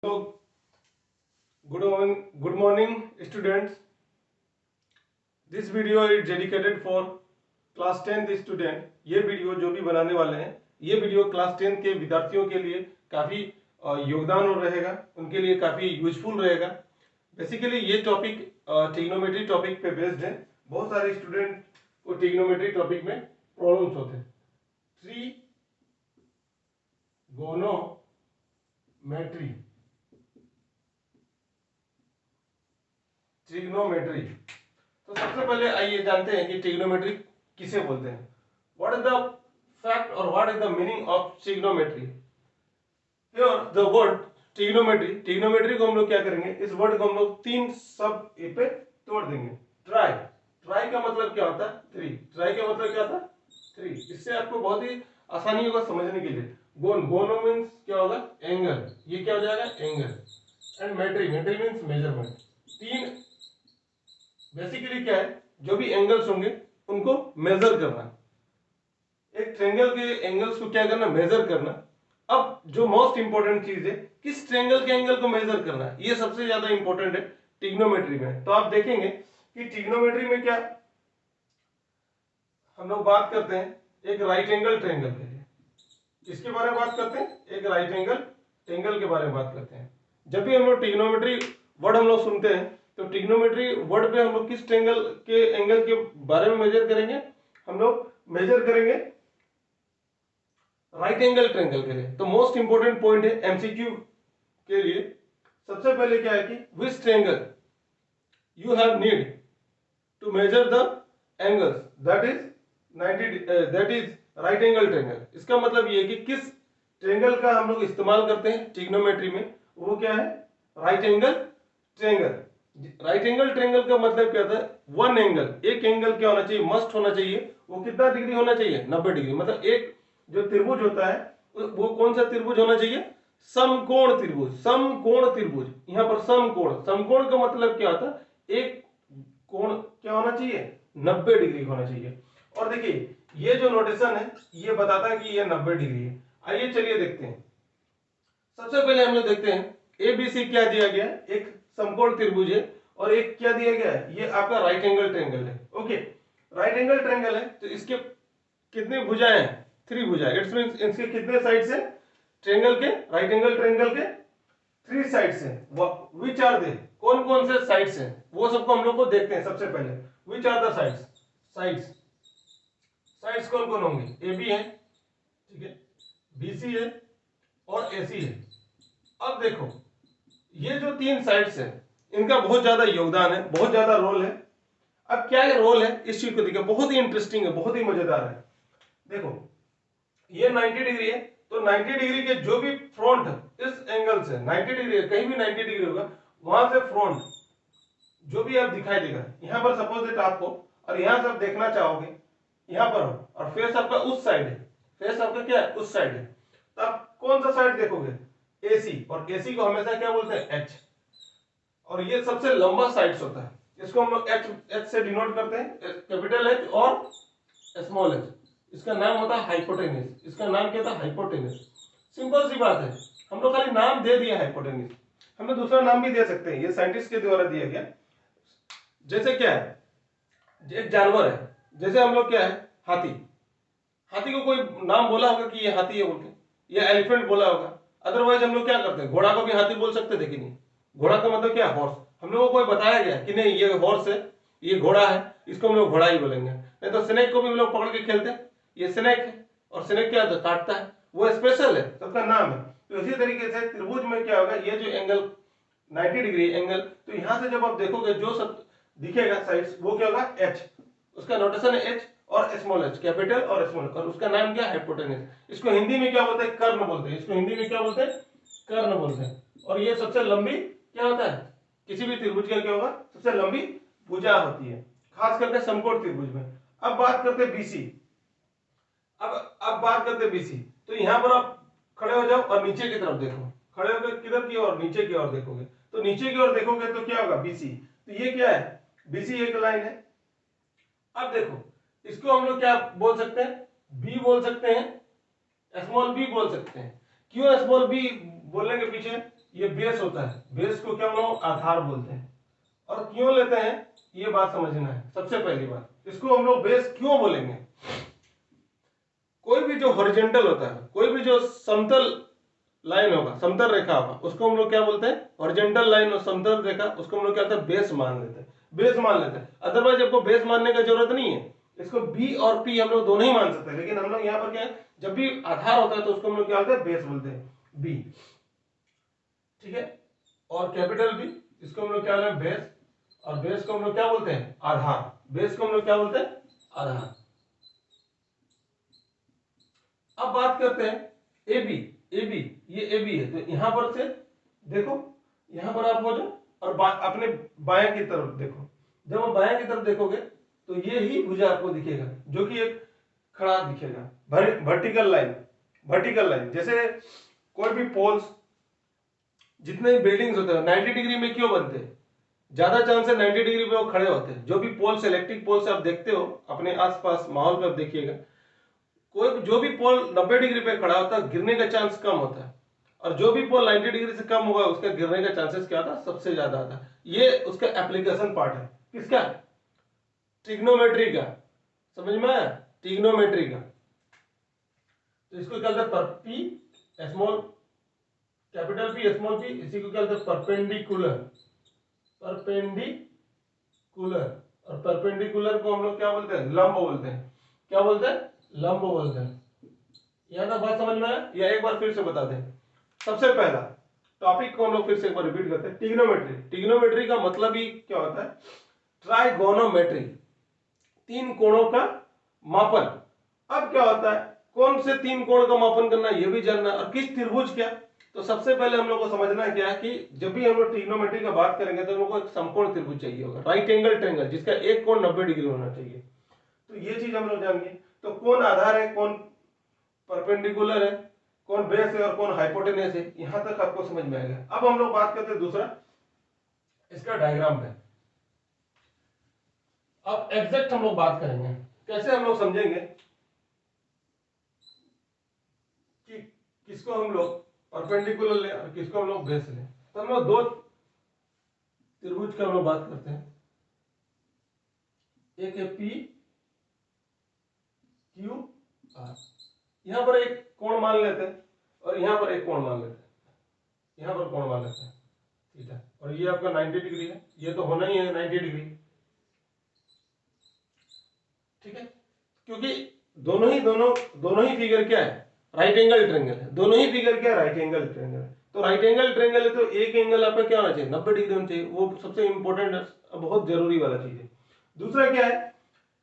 So, good morning, students. This video is dedicated for class 10th student. ये video जो भी बनाने वाले हैं, ये वीडियो क्लास 10 के विद्यार्थियों के लिए काफ़ी योगदान और रहेगा, उनके लिए काफ़ी यूजफुल रहेगा। बेसिकली ये टॉपिक ट्रिग्नोमेट्री टॉपिक पे बेस्ड है। बहुत सारे स्टूडेंट को ट्रिग्नोमेट्री टॉपिक में प्रॉब्लम्स होते हैं। ट्रिग्नोमेट्री। तो सबसे पहले आइए जानते हैं कि ट्रिग्नोमेट्री किसे बोलते हैं। व्हाट इज द फैक्ट और what is the meaning of trigonometry. Here the word trigonometry, trigonometry को हम लोग क्या करेंगे, इस वर्ड को हम लोग तीन सब पे तोड़ देंगे। ट्राई, ट्राई का मतलब क्या होता है? थ्री। ट्राई का मतलब क्या होता है? थ्री। इससे आपको बहुत ही आसानी होगा समझने के लिए। गोन, गोनो मीन्स क्या होगा? एंगल। ये क्या हो जाएगा? Angle. And metry, metry means measurement. तीन बेसिकली क्या है, जो भी एंगल्स होंगे उनको मेजर करना। एक ट्रायंगल के एंगल्स को क्या करना? मेजर करना। अब जो मोस्ट इंपोर्टेंट चीज है, किस ट्रायंगल के एंगल को मेजर करना, ये सबसे ज्यादा इंपॉर्टेंट है ट्रिग्नोमेट्री में। तो आप देखेंगे कि ट्रिग्नोमेट्री में क्या हम लोग बात करते हैं, एक राइट एंगल ट्रायंगल के लिए इसके बारे में बात करते हैं, एक राइट एंगल ट्रायंगल के बारे में बात करते हैं। जब भी हम लोग ट्रिग्नोमेट्री वर्ड हम लोग सुनते हैं तो ट्रिग्नोमेट्री वर्ड पे हम लोग किस ट्रायंगल के एंगल के बारे में मेजर करेंगे? हम लोग मेजर करेंगे राइट एंगल ट्रायंगल के लिए। तो मोस्ट इंपोर्टेंट पॉइंट है एमसीक्यू के लिए। सबसे पहले क्या है कि which triangle you have need to measure the angles, that is 90, that is right angle triangle. इसका मतलब ये है कि किस ट्रायंगल का हम लोग इस्तेमाल करते हैं ट्रिग्नोमेट्री में, वो क्या है? Right angle triangle. Right angle triangle का मतलब क्या होता है? वन एंगल, एक एंगल क्या होना चाहिए? मस्ट होना चाहिए। वो कितना डिग्री होना चाहिए? 90 डिग्री। मतलब एक जो त्रिभुज होता है वो कौन सा त्रिभुज होना चाहिए? समकोण त्रिभुज। समकोण त्रिभुज, यहां पर समकोण, समकोण का मतलब क्या होता है? एक कोण क्या होना चाहिए? 90 डिग्री होना चाहिए। और देखिए ये जो नोटेशन है ये बताता है कि ये 90 डिग्री है। आइए चलिए देखते हैं। सबसे पहले हम लोग देखते हैं एबीसी क्या दिया गया है, एक समकोण त्रिभुज है और एक क्या दिया गया है? ये आपका राइट एंगल ट्रायंगल है। ओके, राइट एंगल ट्रायंगल है तो इसके कितने भुजाएं हैं? थ्री भुजाएं। इट्स मींस इसके कितने साइड्स हैं ट्रायंगल के? राइट एंगल ट्रायंगल के थ्री साइड्स हैं। Which are they? कौन कौन से साइड्स हैं वो सबको हम लोग को देखते हैं। सबसे पहले which are the sides, sides, sides कौन कौन होंगे? ए बी है, ठीक है, बी सी है और ए सी है। अब देखो ये जो तीन साइड्स हैं इनका बहुत ज्यादा योगदान है, बहुत ज्यादा रोल है। अब क्या ये रोल है इस चीज को देखिए, बहुत ही इंटरेस्टिंग है, बहुत ही मजेदार है। देखो ये 90 डिग्री है तो 90 डिग्री के जो भी फ्रंट इस एंगल से 90 डिग्री है, कहीं भी 90 डिग्री होगा वहां से फ्रंट जो भी आप दिखाई देगा, यहां पर सपोज दैट आपको, और यहां से आप देखना चाहोगे यहां पर हो और फेस आपका उस साइड है, फेस आपका क्या है? उस साइड है, तो आप कौन सा साइड देखोगे? एसी। और एसी को हमेशा क्या बोलते हैं? एच। और ये सबसे लंबा साइड्स होता है, इसको हम लोग एच, एच से डिनोट करते हैं, कैपिटल एच और स्मॉल एच। इसका नाम होता है हाइपोटेन्यूज। इसका नाम क्या था? हाइपोटेन्यूज। सिंपल सी बात है, हम लोग खाली नाम दे दिया हाइपोटेन्यूज, हम लोग दूसरा नाम भी दे सकते हैं, ये साइंटिस्ट के द्वारा दिया गया। जैसे क्या है, एक जानवर है, जैसे हम लोग क्या है? हाथी। हाथी को कोई नाम बोला होगा कि ये हाथी है बोल के, या एलिफेंट बोला होगा। अदरवाइज हम लोग क्या करते हैं? घोड़ा को भी हाथी बोल सकते थे कि नहीं? घोड़ा का मतलब क्या? हॉर्स। हम लोगों को कोई बताया गया कि नहीं ये हॉर्स है, ये घोड़ा है, इसको हम लोग घोड़ा ही बोलेंगे। नहीं तो स्नेक को भी हम लोग पकड़ के खेलते हैं, ये स्नेक है, और स्नेक क्या होता है? काटता है, वो स्पेशल है, सबका नाम है। तो इसी तरीके से त्रिभुज में क्या होगा, ये जो एंगल 90 डिग्री एंगल, तो यहां से जब आप देखोगे जो सब दिखेगा साइड्स, वो क्या होगा? एच। उसका नोटेशन है एच और स्मॉल एच, कैपिटल और स्मॉल, और उसका नाम क्या है? हाइपोटेन्यूज। इसको हिंदी में क्या बोलते हैं? कर्ण बोलते हैं। इसको हिंदी में क्या बोलते हैं? कर्ण बोलते हैं। और ये सबसे लंबी क्या होता है? किसी भी त्रिभुज का क्या होगा? सबसे लंबी भुजा होती है, खास करके समकोण त्रिभुज में। अब बात करते हैं बीसी। अब बात करते हैं बीसी। तो यहां पर आप खड़े हो जाओ और नीचे की तरफ देखो, खड़े होकर किधर की ओर? नीचे की ओर देखोगे, तो नीचे की ओर देखोगे तो क्या होगा? बीसी। तो ये क्या है? बीसी एक लाइन है। अब देखो इसको हम लोग क्या बोल सकते हैं? बी बोल सकते हैं, स्मॉल बी बोल सकते हैं। क्यों स्मॉल बी बोलने के पीछे ये बेस होता है, बेस को क्या हम लोग आधार बोलते हैं। और क्यों लेते हैं ये बात समझना है। सबसे पहली बात, इसको हम लोग बेस क्यों बोलेंगे? कोई भी जो हॉरिजॉन्टल होता है, कोई भी जो समतल लाइन होगा, समतल रेखा होगा, उसको हम लोग क्या बोलते हैं? हॉरिजॉन्टल लाइन और समतल रेखा, उसको हम लोग क्या होता है? बेस मान लेते हैं, बेस मान लेते हैं। अदरवाइज आपको बेस मानने का जरूरत नहीं है, इसको बी और पी हम लोग दोनों ही मान सकते हैं। लेकिन हम लोग यहाँ पर क्या है, जब भी आधार होता है तो उसको हम लोग क्या बोलते हैं? बेस बोलते हैं, बी। ठीक है, और कैपिटल बी, इसको हम लोग क्या बोलते हैं? बेस। और बेस को हम लोग क्या बोलते हैं? आधार। बेस को हम लोग क्या बोलते हैं? आधार। अब बात करते हैं ए बी। ए बी, ये ए बी है, तो यहां पर से देखो, यहां पर आप हो जाओ और अपने बाएं की तरफ देखो। जब आप बाएं की तरफ देखोगे तो ये ही भुजा आपको दिखेगा, जो कि एक खड़ा दिखेगा, वर्टिकल लाइन। वर्टिकल लाइन जैसे कोई भी पोल्स, जितने भी बिल्डिंग्स होते हैं 90 डिग्री में क्यों बनते हैं? ज्यादा चांस है 90 डिग्री पे वो खड़े होते हैं। जो भी पोल्स, इलेक्ट्रिक पोल्स आप देखते हो अपने आसपास माहौल पे, आप देखिएगा कोई जो भी पोल 90 डिग्री पे खड़ा होता है, गिरने का चांस कम होता है। और जो भी पोल 90 डिग्री से कम होगा, उसका गिरने का चांसेस क्या था? सबसे ज्यादा आता है। ये उसका एप्लीकेशन पार्ट है। किसका? ट्रिग्नोमेट्री का। समझ में आया? ट्रिग्नोमेट्री का। तो इसको क्या कहते हैं? P small, capital P small P, इसी को क्या कहते हैं? परपेंडिकुलर। परपेंडिकुलर। और परपेंडिकुलर को हम लोग क्या बोलते हैं? लंब बोलते हैं। क्या बोलते हैं? लंब बोलते हैं। यहां तक बात समझ में आया? या एक बार फिर से बता दें। सबसे पहला टॉपिक को हम लोग फिर से एक बार रिपीट करते हैं, ट्रिग्नोमेट्री। ट्रिग्नोमेट्री का मतलब ही क्या होता है? ट्राइगोनोमेट्री, तीन कोणों का मापन। अब क्या होता है? कौन से तीन कोण का मापन करना है, यह भी जानना, और किस त्रिभुज क्या। तो सबसे पहले हम लोग को समझना है क्या है कि जब भी हम लोग ट्रिग्नोमेट्री का बात करेंगे तो हम लोग को एक समकोण त्रिभुज चाहिए होगा, राइट एंगल ट्रायंगल, जिसका एक कोण 90 डिग्री होना चाहिए। तो ये चीज हम लोग जानेंगे। तो कौन आधार है, कौन परपेंडिकुलर है, कौन बेस है और कौन हाइपोटेनस है, यहां तक आपको समझ में आएगा। अब हम लोग बात करते हैं दूसरा, इसका डायग्राम पे। अब एग्जैक्ट हम लोग बात करेंगे, कैसे हम लोग समझेंगे कि किसको हम लोग परपेंडिकुलर ले और किसको हम लोग बेस ले। तो हम लोग दो त्रिभुज की हम लोग बात करते हैं, एक है पी क्यू आर। यहां पर एक कोण मान लेते हैं और यहां पर एक कोण मान लेते हैं, यहां पर कोण मान लेते हैं थीटा, और ये आपका 90 डिग्री है, ये तो होना ही है 90 डिग्री। ठीक है, क्योंकि दोनों ही फिगर क्या है? राइट एंगल ट्रायंगल है। दोनों ही फिगर क्या है? राइट एंगल ट्रायंगल है। तो राइट एंगल ट्रायंगल है तो एक एंगल आपका क्या होना चाहिए? 90 डिग्री होना चाहिए। वो सबसे इंपॉर्टेंट, बहुत जरूरी वाला चीज है। दूसरा क्या है?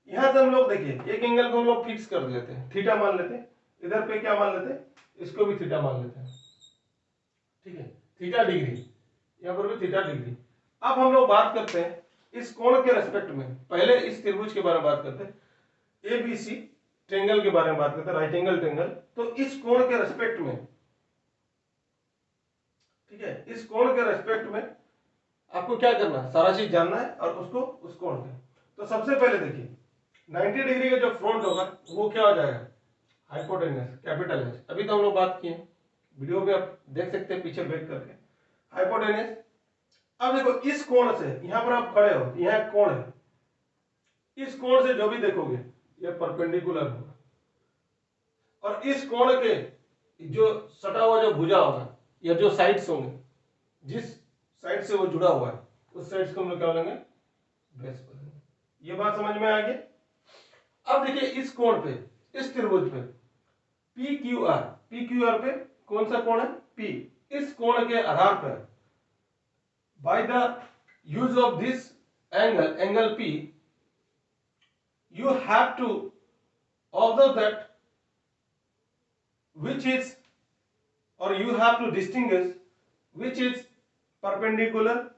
यहां से हम लोग देखिए, एक एंगल को हम लोग फिक्स कर लेते हैं, थीटा मान लेते हैं। इधर पे क्या मान लेते हैं? इसको भी थीटा मान लेते हैं। ठीक है, थीटा डिग्री, यहां पर भी थीटा डिग्री। अब हम लोग बात करते हैं इस कोण के रेस्पेक्ट में। पहले इस त्रिभुज के बारे में बात करते हैं, एबीसी ट्रायंगल के बारे में बात करते हैं, राइट एंगल ट्रायंगल। तो इस कोण के रेस्पेक्ट में, ठीक है, इस कोण के रेस्पेक्ट में आपको क्या करना है? सारा चीज जानना है और उसको उस कोण पे। तो सबसे पहले देखिए, 90 डिग्री का जो फ्रंट होगा वो क्या हो जाएगा? Hypotenuse, capital H. अभी तो हम लोग बात किए, वीडियो पे आप देख सकते हैं पीछे बैक करके, हाइपोटेनस। अब देखो इस कोण से, यहां पर आप खड़े हो, यहां एक कोण है, इस कोण से जो भी देखोगे ये परपेंडिकुलर होगा। और इस कोण के जो सटा हुआ जो भुजा होगा या जो साइड्स होंगे, जिस साइड से वो जुड़ा हुआ है, उस साइड को हम लोग क्या बोलेंगे? बेस बोलेंगे। ये बात समझ में आ गई? अब देखिए इस कोण पे, इस त्रिभुज पे P Q R, P Q R पे कौन सा कोण है? पी। इस कोण के आधार पर by the use of this angle, angle P, you have to observe that which is, or you have to distinguish which is perpendicular,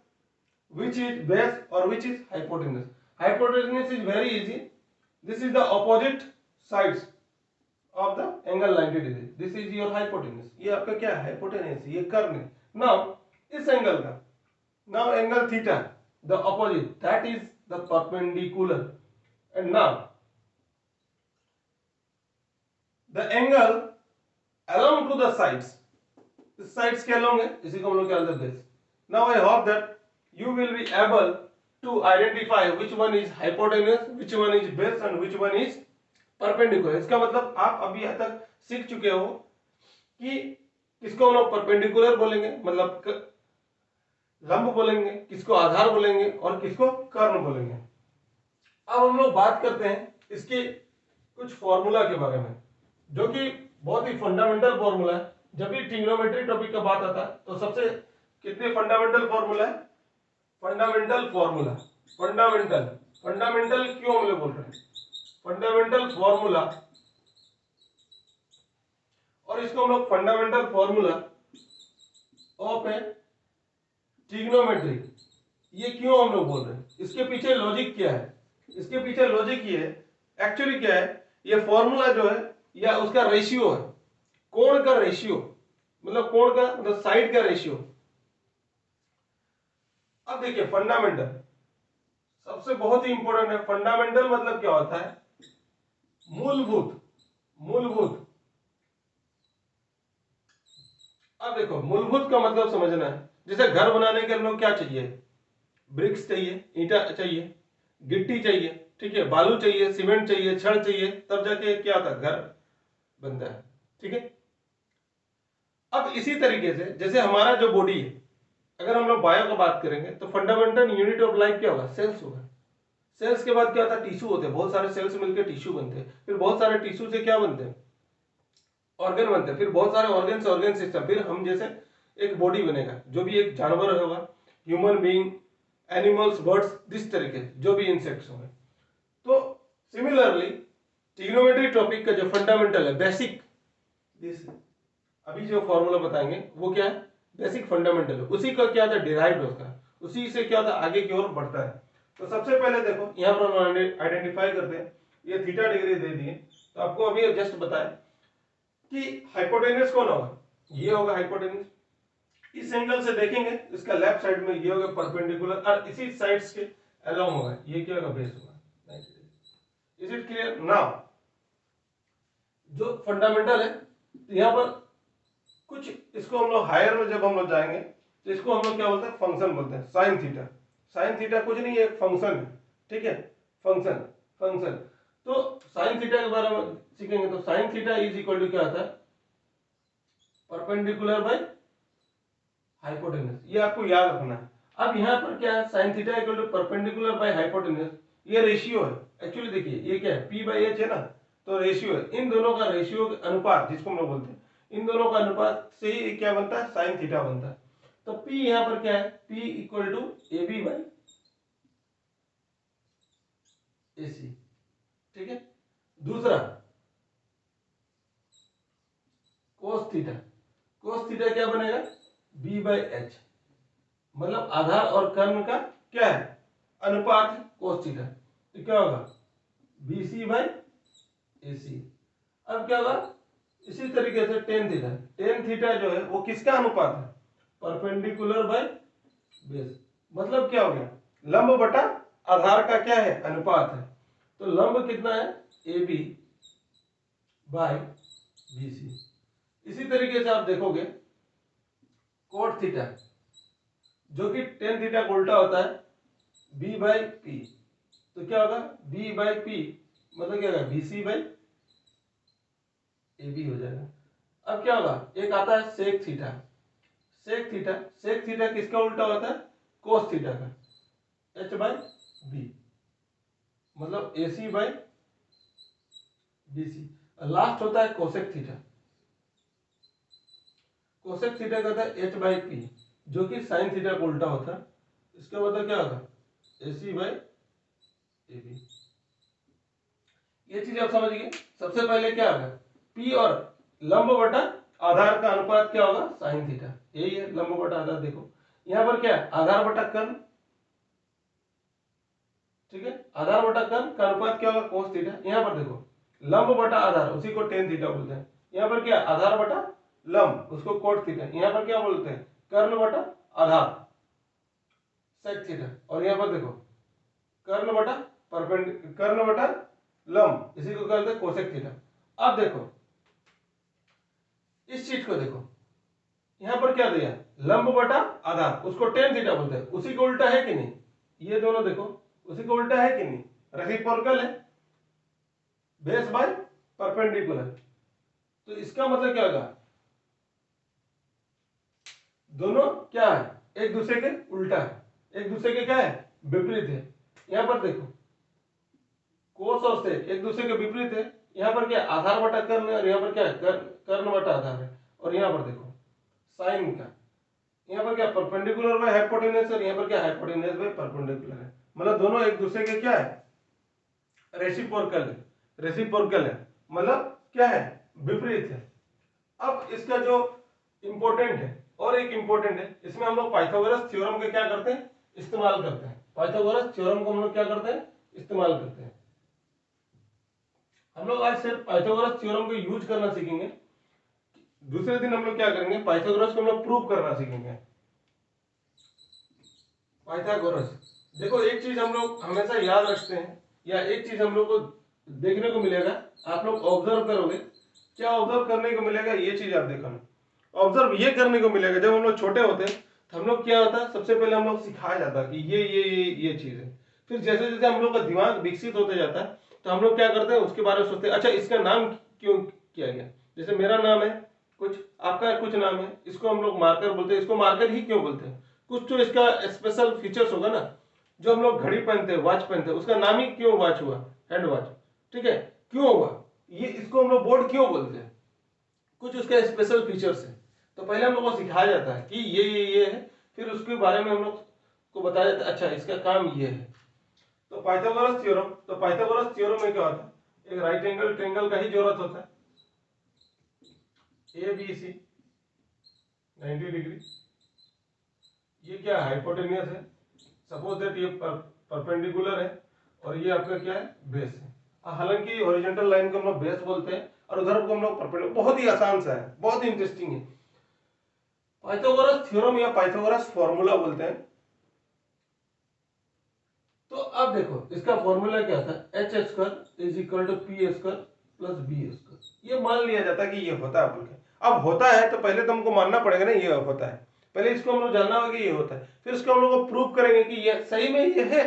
which is base or which is hypotenuse. Hypotenuse is very easy. This is the opposite sides of the angle 90 degree. This is your hypotenuse. ये आपका क्या है? hypotenuse, ये कर्ण है। Now इस angle का, now angle theta, the opposite, that is the perpendicular. And now the angle along to the sides, इस sides क्या लॉन्ग है, इसी को हम लोग क्या बोलते हैं base. Now I hope that you will be able to identify which one is hypotenuse, which one is base and which one is perpendicular। इसका मतलब आप अभी यहाँ तक सीख चुके हो कि किसको हम लोग परपेंडिकुलर बोलेंगे, मतलब लंब बोलेंगे, किसको आधार बोलेंगे और किसको कर्ण बोलेंगे। अब हम लोग बात करते हैं इसके कुछ फॉर्मूला के बारे में, जो कि बहुत ही फंडामेंटल फॉर्मूला है। जब भी ट्रिग्नोमेट्री टॉपिक का बात आता है तो सबसे कितने फंडामेंटल फॉर्मूला है, फंडामेंटल फॉर्मूला, फंडामेंटल, फंडामेंटल क्यों हम लोग बोल रहे हैं, फंडामेंटल फॉर्मूला, और इसको हम लोग fundamental formula of A trigonometry, ये क्यों हम लोग बोल रहे हैं, इसके पीछे लॉजिक क्या है, इसके पीछे लॉजिक ये है, एक्चुअली क्या है, ये फॉर्मूला जो है या उसका रेशियो है, कोण का रेशियो, मतलब कोण का मतलब साइड का रेशियो। अब देखिए फंडामेंटल सबसे बहुत ही इंपॉर्टेंट है। फंडामेंटल मतलब क्या होता है, मूलभूत, मूलभूत। अब देखो मूलभूत का मतलब समझना है, जैसे घर बनाने के लिए क्या चाहिए, ब्रिक्स चाहिए, ईंटा चाहिए, गिट्टी चाहिए, ठीक है, बालू चाहिए, सीमेंट चाहिए, छड़ चाहिए, तब जाके क्या होता है, घर बनता है, ठीक है। अब इसी तरीके से जैसे हमारा जो बॉडी है, अगर हम लोग बायो का बात करेंगे तो फंडामेंटल यूनिट ऑफ लाइफ क्या होगा, सेल्स होगा। सेल्स के बाद क्या होता है, टिश्यू होते हैं, बहुत सारे सेल्स मिलकर टिश्यू बनते हैं, फिर बहुत सारे टिश्यू से क्या बनते हैं, ऑर्गन बनते हैं, फिर बहुत सारे ऑर्गन से ऑर्गन सिस्टम, फिर हम जैसे एक बॉडी बनेगा, जो भी एक जानवर होगा, human being, animals, birds, this तरीके जो भी इंसेक्ट्स होंगे। तो सिमिलरली ट्रिग्नोमेट्री टॉपिक का जो फंडामेंटल है, बेसिक, दिस अभी जो फॉर्मूला बताएंगे वो क्या है, बेसिक फंडामेंटल है, उसी का क्या होता है, डिराइव्ड होता है, उसी से क्या होता है, आगे की ओर बढ़ता है। तो सबसे पहले देखो यहाँ पर हम आइडेंटिफाई करते हैं, ये थीटा डिग्री दे दिए, तो आपको अभी जस्ट बताया कि हाइपोटेन्यूज कौन होगा, ये होगा हाइपोटेन्यूज। इस एंगल से देखेंगे इसका लेफ्ट साइड में ये होगा परपेंडिकुलर, और इसी साइड्स के अलोंग होगा, ये क्या होगा, बेस होगा। Is it clear now. जो फंडामेंटल है तो यहाँ पर कुछ, इसको हम लोग हायर में जब हम लोग जाएंगे तो इसको हम लोग क्या बोलते हैं, फंक्शन बोलते हैं, साइन थीटा। साइन थीटा कुछ नहीं है, एक फंक्शन है, ठीक है, फंक्शन, फंक्शन। तो साइन थीटा के बारे में सीखेंगे तो sine theta is equal to क्या आता है, परपेंडिकुलर बाय हाइपोटेन्यूज, ये आपको याद रखना है। अब यहाँ पर क्या है, sine theta equal to perpendicular by hypotenuse, ये रेशियो है। एक्चुअली देखिए ये क्या है, पी बाई एच है ना, तो रेशियो है, इन दोनों का रेशियो अनुपात जिसको हम लोग बोलते हैं, इन दोनों का अनुपात से ही क्या बनता है, साइन थीटा बनता है। तो P यहाँ पर क्या है, P equal to A B by A C, ठीक है। दूसरा कोस थीटा, कोस थीटा क्या बनेगा, B बाई एच, मतलब आधार और कर्ण का क्या है, अनुपात है कोस थीटा, तो क्या होगा, बी सी बाई ए सी। अब क्या होगा, इसी तरीके से टेन थीटा, टेन थीटा जो है वो किसका अनुपात है, परपेंडिकुलर बाय बेस, मतलब क्या हो गया, लंब बटा आधार का क्या है, अनुपात है। तो लंब कितना है, A B by B C. इसी तरीके से आप देखोगे कोट थीटा, जो कि टेन थीटा का उल्टा होता है, बी बाई पी, तो क्या होगा, बी बाई पी मतलब क्या होगा, B C by A B हो जाएगा। अब क्या होगा, एक आता है sec theta, sec theta, sec theta किसका उल्टा होता है, कोस थीटा का, एच बाई बी, मतलब A C by B C. Last होता है कोसेक थीटा, कोसेक थीटा का होता है एच बाई पी, जो कि साइन थीटा का उल्टा होता है, इसका मतलब क्या होगा, ए सी बाई ए बी। ये चीज आप समझ गए। सबसे पहले क्या होगा, पी और लंब बटा आधार का अनुपात क्या होगा, साइन थीटा, यही है लंब बटा आधार। देखो यहाँ पर क्या है, आधार बटा कर्ण, ठीक है, आधार बटा कर्ण का अनुपात क्या होगा, कोस थीटा। यहाँ पर देखो लंब बटा आधार, उसी को टेन थीटा बोलते हैं। यहाँ पर क्या, आधार बटा लंब, उसको कोट थीटा। यहाँ पर क्या बोलते हैं, कर्ण बटा आधार, सेक थीटा। और यहाँ पर देखो कर्ण बटा कर्ण बटा लंब, इसी को कहते हैं कोसेक थीटा। अब देखो इस चीज को देखो, यहाँ पर क्या दिया, लंब बटा आधार, उसको टेन थीटा बोलते हैं। उसी को उल्टा है कि नहीं, ये दोनों देखो उसी को उल्टा है कि नहीं, रेसिप्रोकल है, बेस बाय परपेंडिकुलर। तो इसका मतलब क्या होगा, दोनों क्या है, एक दूसरे के उल्टा है, एक दूसरे के क्या है, विपरीत है। यहां पर देखो कोस और सेक एक दूसरे के विपरीत है, यहां पर क्या आधार बटा कर्ण है, और यहां पर क्या है कर्ण बटा आधार है। और यहां पर देखो साइन का, यहाँ पर क्या परपेंडिकुलर बाय हाइपोटेनस, और यहाँ पर क्या हाइपोटेनस बाय परपेंडिकुलर है। मतलब दोनों एक दूसरे के क्या है, रेसिप्रोकल है, रेसिप्रोकल है मतलब क्या है, विपरीत है। अब इसका जो इंपॉर्टेंट है, और एक इंपॉर्टेंट है, इसमें हम लोग पाइथागोरस थ्योरम के क्या करते हैं, इस्तेमाल करते हैं। पाइथागोरस थ्योरम को हम लोग क्या करते हैं, इस्तेमाल करते हैं। हम लोग आज सिर्फ पाइथागोरस थ्योरम को यूज करना सीखेंगे, दूसरे दिन हम लोग क्या करेंगे, पाइथागोरस को हम लोग प्रूव करना सीखेंगे। पाइथागोरस देखो, एक चीज हम लोग हमेशा याद रखते हैं, या एक चीज हम लोग को देखने को मिलेगा, आप लोग ऑब्जर्व करोगे, क्या ऑब्जर्व करने को मिलेगा, ये चीज आप देखो ना, ऑब्जर्व ये करने को मिलेगा, जब हम लोग छोटे होते हैं तो हम लोग क्या होता है, सबसे पहले हम लोग सिखाया जाता है कि ये चीज है। फिर जैसे जैसे हम लोग का दिमाग विकसित होते जाता है तो हम लोग क्या करते हैं, उसके बारे में सोचते हैं, अच्छा इसका नाम क्यों किया गया, जैसे मेरा नाम है कुछ, आपका कुछ नाम है, इसको हम लोग मार्कर बोलते हैं, इसको मार्कर ही क्यों बोलते हैं, कुछ तो इसका स्पेशल फीचर्स होगा ना। जो हम लोग घड़ी पहनते हैं, वॉच पहनते हैं, उसका नाम ही क्यों वॉच हुआ, हैंड वॉच, ठीक है, क्यों हुआ, ये इसको हम लोग बोर्ड क्यों बोलते हैं, कुछ उसका स्पेशल फीचर्स है। तो पहले हम लोग को सिखाया जाता है कि ये है, फिर उसके बारे में हम लोग को बताया जाता है, अच्छा इसका काम ये है। तो पाइथागोरस थ्योरम, तो पाइथागोरस थ्योरम में क्या होता है, एक राइट एंगल ट्रायंगल का ही जरूरत होता है, ए बी सी 90 डिग्री, ये क्या हाइपोटेनियस है, सपोज दैट ये परपेंडिकुलर है, और ये आपका क्या है, बेस है। हालांकि हॉरिजॉन्टल लाइन को हम लोग बेस बोलते हैं, और उधर को हम लोग परपेंडिकुलर, बहुत ही आसान सा है, बहुत ही इंटरेस्टिंग है। पाइथागोरस थ्योरम या पाइथागोरस फॉर्मूला बोलते हैं। तो अब देखो इसका फॉर्मूला क्या था, H square is equal to P square plus B square. ये मान लिया जाता है कि ये होता है बोल के। अब होता है तो पहले तो हमको मानना पड़ेगा ना ये होता है, पहले इसको हम लोग जानना होगा कि ये होता है, फिर इसको हम लोग को प्रूव करेंगे कि ये सही में ये है।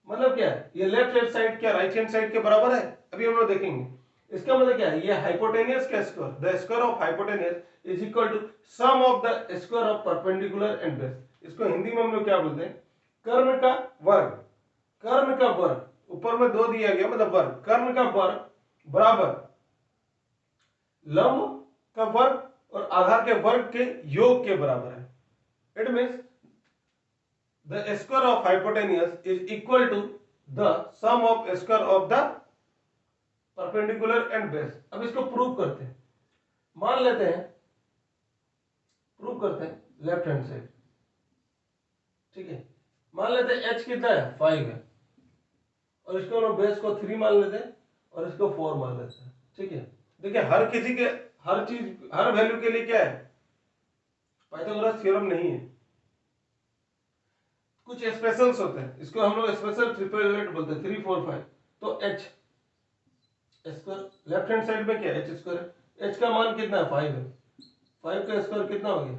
मतलब क्या है, ये लेफ्ट हैंड साइड क्या राइट हैंड साइड के बराबर है, अभी हम लोग देखेंगे। इसका मतलब क्या है, ये हाइपोटेनियस का square, the square of hypotenuse is equal to sum of the square of perpendicular and base. इसको हिंदी में हम लोग क्या बोलते हैं, कर्ण का वर्ग, कर्ण का वर्ग, ऊपर में दो दिया गया मतलब वर्ग, कर्ण का वर्ग बराबर लंब का वर्ग और आधार के वर्ग के योग के बराबर है। It means the square of hypotenuse is equal to the sum of square of the perpendicular and base. अब इसको प्रूव करते हैं, मान लेते हैं, प्रूव करते हैं लेफ्ट हैंड साइड, ठीक है, मान लेते हैं h कितना है 5 है, और इसको हम बेस को 3 मान लेते हैं और इसको 4 मान लेते हैं, ठीक है। देखिए हर किसी के हर चीज हर वैल्यू के लिए क्या है, पाइथागोरस थ्योरम नहीं है, कुछ स्पेशल्स होते हैं, इसको हम लोग स्पेशल ट्रिपलेट बोलते हैं, 3 4 5। तो h square left hand side में क्या है, h स्क्वायर, h का मान कितना है 5 है, 5 का स्क्वायर कितना हो गया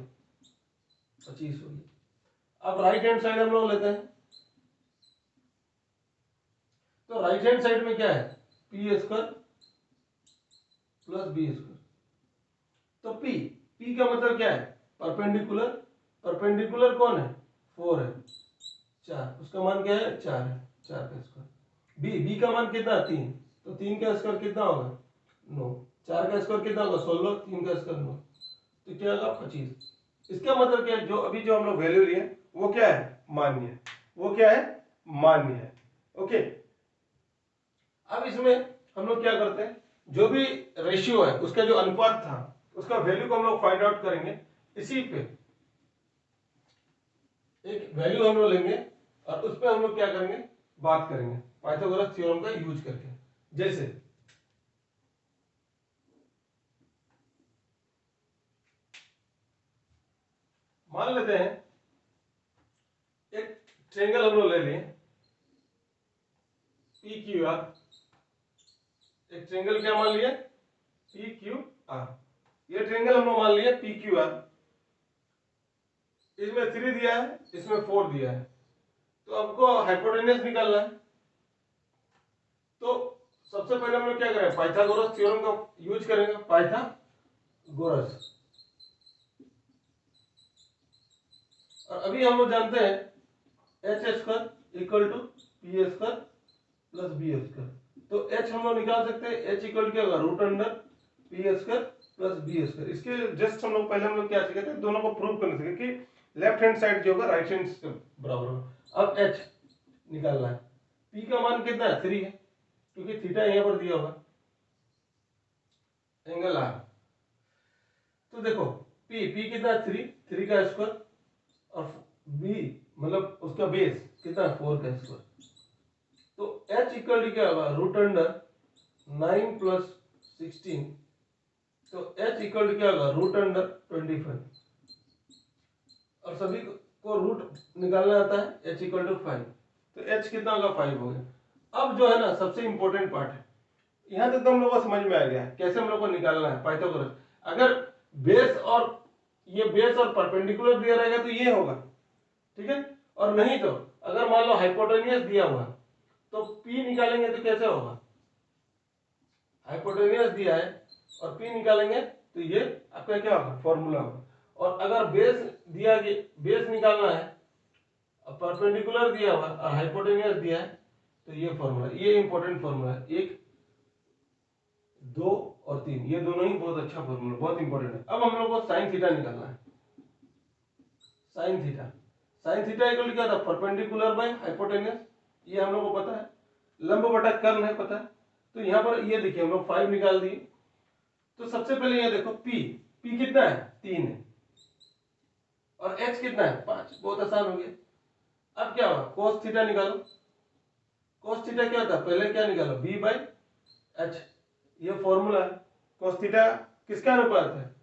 25 हो गया। अब राइट हैंड साइड हम लोग लेते हैं, तो राइट हैंड साइड में क्या है P square plus B square. तो पी का मतलब क्या है, परपेंडिकुलर, परपेंडिकुलर कौन है 4 है, 4, उसका मान क्या है 4 है, 4 का स्क्वायर। बी का मान कितना 3, तो 3 का स्क्वायर कितना होगा 9, 4 का स्क्वायर कितना होगा 16, 3 का स्क्वायर 9, तो क्या होगा 25। इसका मतलब क्या है, जो अभी जो हम लोग वैल्यू लिए वो क्या है मान्य है, वो क्या है मान्य है, ओके। अब इसमें हम लोग क्या करते हैं, जो भी रेशियो है उसका जो अनुपात था उसका वैल्यू को हम लोग फाइंड आउट करेंगे। इसी पे एक वैल्यू हम लोग लेंगे और उस पे हम लोग क्या करेंगे, बात करेंगे पाइथागोरस थ्योरम का यूज करके। जैसे मान लेते हैं एक ट्रायंगल हम लोग ले लिए पी क्यू आर, एक ट्रायंगल क्या मान लिया पी क्यू आर, ये ट्रायंगल हम लोग मान लिया पी क्यू आर। इसमें 3 दिया है, इसमें 4 दिया है, तो आपको हाइपोटेन्यूज निकालना है। तो सबसे पहले हम लोग क्या करें, पाइथागोरस थ्योरम का यूज करेंगे। पाइथागोरस, और अभी हम लोग जानते हैं H square equal to P square plus B square. तो एच हम लोग निकाल सकते हैं, एच इक्वल क्या होगा, root under P square plus B square. इसके जस्ट हम लोग क्या सीखे थे, दोनों को प्रूव करने सीखे कि लेफ्ट हैंड साइड जो होगा राइट हैंड के बराबर होगा। अब एच निकालना है, पी का मान कितना है, 3 है, क्योंकि थीटा यहाँ पर दिया होगा, एंगल आर। तो देखो पी कितना है, 3 का स्क्वायर, और बी मतलब उसका बेस कितना, 4 का स्क्वायर। तो एच इक्वल क्या होगा, रूट अंडर 9 प्लस 16, तो एच इक्वल क्या होगा, रूट अंडर 25, और सभी को रूट निकालना आता है, एच इक्वल टू 5, तो एच कितना होगा, 5 हो गया। अब जो है ना सबसे इंपॉर्टेंट पार्ट है, यहां तक तो हम लोग को समझ में आ गया कैसे हम लोग को निकालना है पाइथागोरस। अगर बेस और ये बेस और परपेंडिकुलर दिया रहेगा तो ये होगा, ठीक है, और नहीं तो अगर मान लो हाइपोटेनियस दिया हुआ तो P निकालेंगे तो कैसे होगा, हाइपोटेनियस दिया है और P निकालेंगे तो ये आपका क्या होगा, फॉर्मूला होगा। और अगर बेस दिया, बेस निकालना है, परपेंडिकुलर दिया हुआ और हाइपोटेनियस दिया है तो ये फॉर्मूला, ये इंपॉर्टेंट फॉर्मूला है, 1 2 और 3, ये दोनों ही बहुत अच्छा फॉर्मूला, बहुत इंपॉर्टेंट है। अब हम लोग को साइन थीटा निकालना है। साइन थीटा इक्वल क्या था, परपेंडिकुलर बाय हाइपोटेनियस, ये हम लोग को पता है, लंब बटा कर्ण है पता है। तो यहाँ पर ये देखिए हम लोग 5 निकाल दिए। तो सबसे पहले ये देखो पी कितना है, 3 है, और एच कितना है, 5, बहुत आसान हो गया। अब क्या होगा, कोस थीटा निकालो। कोस थीटा क्या होता है, पहले क्या निकालो, बी बाई एच, ये फॉर्मूला है। कोस थीटा किसका अनुपात है,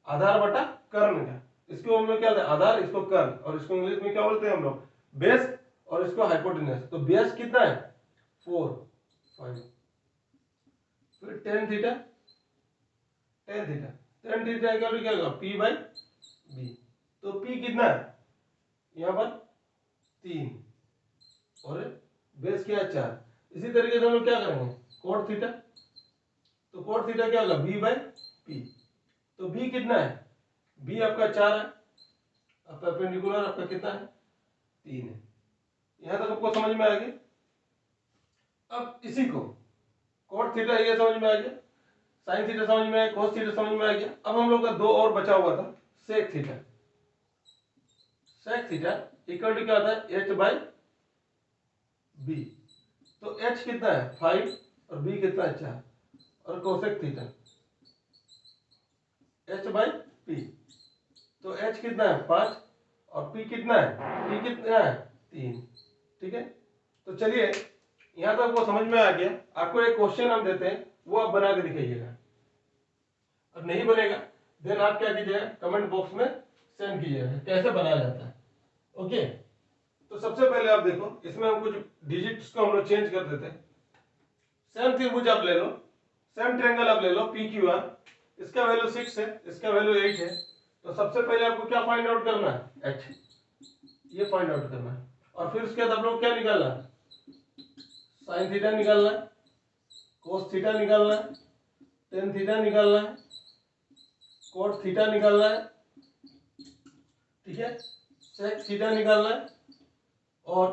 आधार बटा कर्ण का। इसको हम लोग क्या बोलते हैं, आधार, इसको कर्ण, और इसको इंग्लिश में क्या बोलते हैं हम लोग, बेस, और इसको हाइपोटेनस। तो बेस कितना है, 4 5, फिर टेन थीटा क्या होगा, पी बाई बी। तो पी कितना है यहाँ पर 3, और बेस क्या है 4। इसी तरीके से हम लोग क्या करेंगे, कोट थीटा, तो कोट थीटा क्या होगा, बी बाई पी। तो बी कितना है, बी आपका 4 है, अब परपेंडिकुलर आपका कितना है, 3 है। यहां तक आपको समझ में आ गया। अब इसी को कोट थीटा ये समझ में आ गया, साइन थीटा समझ में आया, कोस थीटा समझ में आ गया। अब हम लोग का दो और बचा हुआ था, sec theta. Sec theta equal to क्या होता है, एच बाई बी। तो एच कितना है 5 और बी कितना है 4, और cosec theta H by P. तो एच कितना है 5 और पी कितना है 3, ठीक है। तो चलिए यहां तक आपको समझ में आ गया। आपको एक क्वेश्चन हम देते हैं, वो आप बना के दिखाइएगा, और नहीं बनेगा देन आप क्या कीजिएगा, कमेंट बॉक्स में सेंड कीजिएगा कैसे बनाया जाता है, ओके। तो सबसे पहले आप देखो, इसमें हम कुछ डिजिट्स को हम लोग चेंज कर देते हैं। सेम त्रिभुज आप ले लो, सेम ट्रायंगल आप ले लो पी क्यू आर, इसका वैल्यू 6 है, इसका वैल्यू 8 है। तो सबसे पहले आपको क्या फाइंड आउट करना है, एच, ये फाइंड आउट करना है। और फिर उसके बाद आप लोग क्या निकालना है, साइन थीटा निकालना है, कोस थीटा निकालना है, टेन थीटा निकालना है, कोट थीटा निकालना है, ठीक है, सेक थीटा निकालना है, और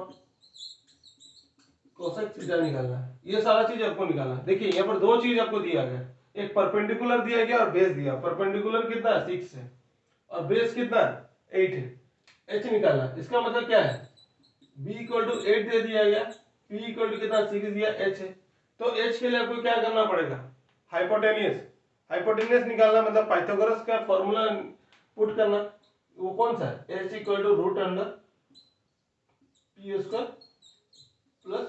कोसेक थीटा निकालना है। ये सारा चीज आपको निकालना है। देखिए यहाँ पर दो चीज आपको दिया गया, एक परपेंडिकुलर दिया गया और बेस दिया। परपेंडिकुलर कितना है 6 है, और बेस कितना है 8 है। एच निकालना है, इसका मतलब क्या है, b इक्वल टू 8 दे दिया गया, p इक्वल टू कितना 6 दिया, h है। तो h के लिए आपको क्या करना पड़ेगा, हाइपोटेनियस निकालना, मतलब पाइथागोरस का फॉर्मूला पुट करना। वो कौन सा है, h equal to root under P square plus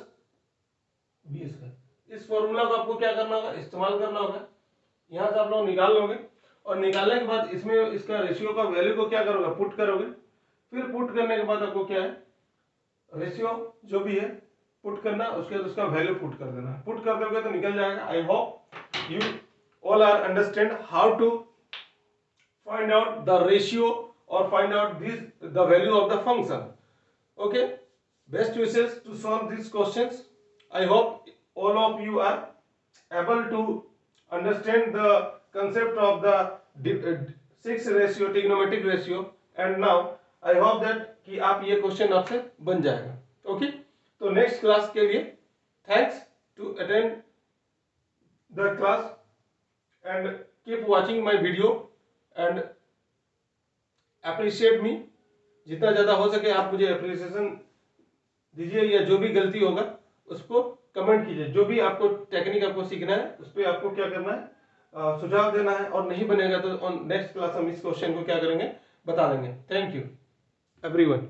B square. इस फॉर्मूला को आपको क्या करना होगा, इस्तेमाल करना होगा। यहाँ से आप लोग निकाल लोगे, और निकालने के बाद इसमें इसका रेशियो का वैल्यू को क्या करोगे, पुट करोगे। फिर पुट करने के बाद आपको क्या है, रेशियो जो भी है पुट करना, उसके बाद उसका वैल्यू पुट कर देना। पुट कर दोगे तो निकल जाएगा। I hope you all are understand how to find out the ratio or find out the value of the function. Okay, best wishes to solve these questions. I hope all of you are able to understand the concept of the 6 ratio, trigonometric ratio, and now I hope that कि आप ये question आपसे बन जाएगा. Okay, तो next class के लिए thanks to attend the class and keep watching my video and appreciate me. जितना ज़्यादा हो सके आप मुझे अप्रिसिएशन दीजिए, या जो भी गलती होगा उसको कमेंट कीजिए. जो भी आपको टेक्निक आपको सीखना है उस पर आपको क्या करना है, सुझाव देना है, और नहीं बनेगा तो नेक्स्ट क्लास हम इस क्वेश्चन को क्या करेंगे, बता देंगे. Thank you everyone.